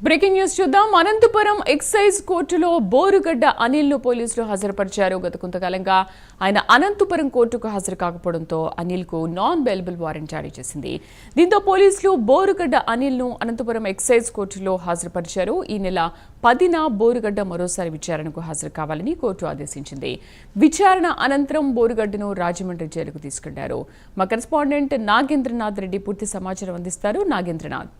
Breaking news చూద్దాం. Anantapuram excise కోర్టులో బోరుగడ్డ అనిల్ ను పోలీసులు హాజరుపరిచారు. గత కొంతకాలంగా ఆయన అనంతపురం కోర్టుకు హాజరు కాకపోవడంతో అనిల్ కు నాన్ బెయిలబుల్ వారెంట్ జారీ చేసింది. దీంతో పోలీసులు బోరుగడ్డ అనిల్ ను అనంతపురం ఎక్సైజ్ కోర్టులో హాజరుపరిచారు. ఈ నెల 10న బోరుగడ్డ మరోసారి విచారణకు హాజరు కావాలని కోర్టు ఆదేశించింది. విచారణ అనంతరం బోరుగడ్డను రాజమండ్రి జైలుకు తీసుకెళ్లారు. మా కరెస్పాండెంట్ నాగేంద్రనాథ్ రెడ్డి పూర్తి సమాచారం అందిస్తారు. నాగేంద్రనాథ్.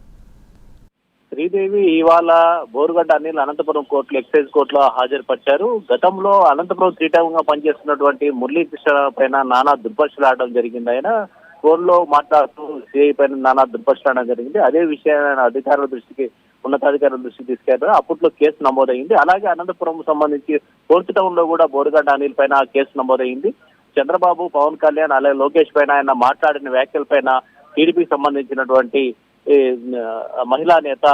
శ్రీదేవి ఇవాళ బోరుగడ్డ అనిల్ అనంతపురం కోర్టులో ఎక్సైజ్ కోర్టులో హాజరుపరిచారు. గతంలో అనంతపురం శ్రీటంగా పనిచేస్తున్నటువంటి మురళీకృష్ణ పైన నానా దుర్భాషలాడడం జరిగింది. ఆయన ఫోన్లో మాట్లాడుతూ సిఐ పైన నానా దుర్భాషలాడడం జరిగింది. అదే విషయాన్ని అధికారుల దృష్టికి ఉన్నతాధికారుల దృష్టికి తీసుకెళ్లారు. అప్పట్లో కేసు నమోదైంది. అలాగే అనంతపురం సంబంధించి ఫోర్త్ టౌన్ లో కూడా బోరుగడ్డ అనిల్ పైన కేసు నమోదైంది. చంద్రబాబు, పవన్ కళ్యాణ్ అలాగే లోకేష్ పైన ఆయన మాట్లాడిన వ్యాఖ్యల పైన టీడీపీకి సంబంధించినటువంటి మహిళా నేత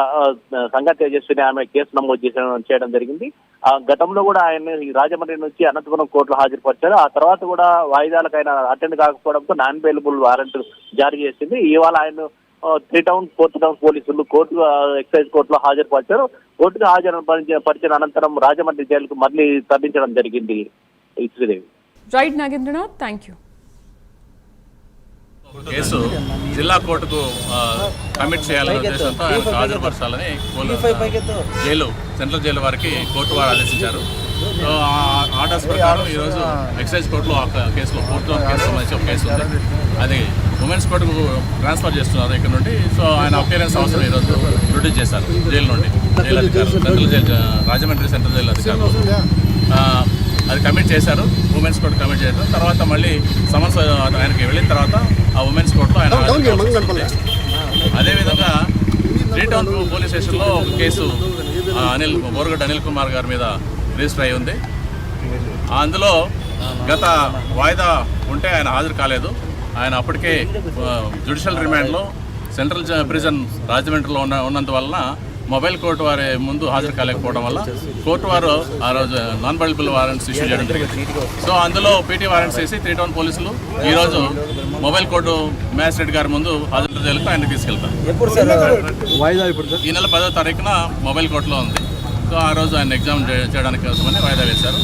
సంఘ తేజస్విని ఆమె కేసు నమోదు చేయడం జరిగింది. ఆ గతంలో కూడా ఆయన రాజమండ్రి నుంచి అనంతపురం కోర్టులో హాజరుపరిచారు. ఆ తర్వాత కూడా వాయిదాలకు ఆయన అటెండ్ కాకపోవడంతో నాన్ బెయిలబుల్ వారెంట్ జారీ చేసింది. ఇవాళ ఆయన 3 టౌన్ 4th టౌన్ పోలీసులు కోర్టు ఎక్సైజ్ కోర్టులో హాజరుపరిచారు. కోర్టుకు హాజరుపరిచిన అనంతరం రాజమండ్రి జైలుకు మళ్ళీ తరలించడం జరిగింది. Sridevi. Right Nagendranath, thank you. Case జిల్లా కోర్టుకు కమిట్ చేయాలనే ఉద్దేశంతో ఆయనకు హాజరుపరచాలని జైలు సెంట్రల్ జైలు వారికి కోర్టు వారు ఆదేశించారు. సో ఆర్డర్స్ ప్రకారం ఈరోజు ఎక్సైజ్ కోర్టులో కేసులో పూర్తి కేసు సంబంధించి ఒక కేసు ఉంది. అది ఉమెన్స్ కోర్టుకు ట్రాన్స్ఫర్ చేస్తున్నారు ఇక్కడ నుండి. సో ఆయన అపియరెన్స్ అవసరం ఈరోజు డ్యూటీ చేశారు జైలు నుండి. జైలు అధికారులు central jail Rajahmundry central jail అధికారులు అది కమిట్ చేశారు. ఉమెన్స్ కోర్టు కమిట్ చేశారు. తర్వాత మళ్ళీ సమన్స్ ఆయనకి వెళ్ళిన తర్వాత ఆ ఉమెన్స్ కోర్టులో ఆయన అదేవిధంగా 3 టౌన్ పోలీస్ స్టేషన్లో ఒక కేసు బోరుగడ్డ అనిల్ కుమార్ గారి మీద రిజిస్టర్ అయి ఉంది. అందులో గత వాయిదా ఉంటే ఆయన హాజరు కాలేదు. ఆయన అప్పటికే జ్యుడిషియల్ రిమాండ్లో సెంట్రల్ ప్రిజన్ రాజమండ్రిలో ఉన్నందువలన మొబైల్ కోర్టు వారి ముందు హాజరు కాలేకపోవడం వల్ల కోర్టు వారు ఆ రోజు నాన్ బెయిలబుల్ వారెంట్స్ ఇష్యూ చేయడం జరిగింది. సో అందులో పీటీ వారెంట్స్ వేసి 3 టౌన్ పోలీసులు ఈరోజు మొబైల్ కోర్టు మ్యాజిస్ట్రేట్ గారి ముందు హాజరు జైలుకు ఆయన తీసుకెళ్తారు. ఈ నెల 10వ తారీఖున మొబైల్ కోర్టులో ఉంది. సో ఆ రోజు ఆయన ఎగ్జామ్ చేయడానికి కోసమని వాయిదా వేశారు.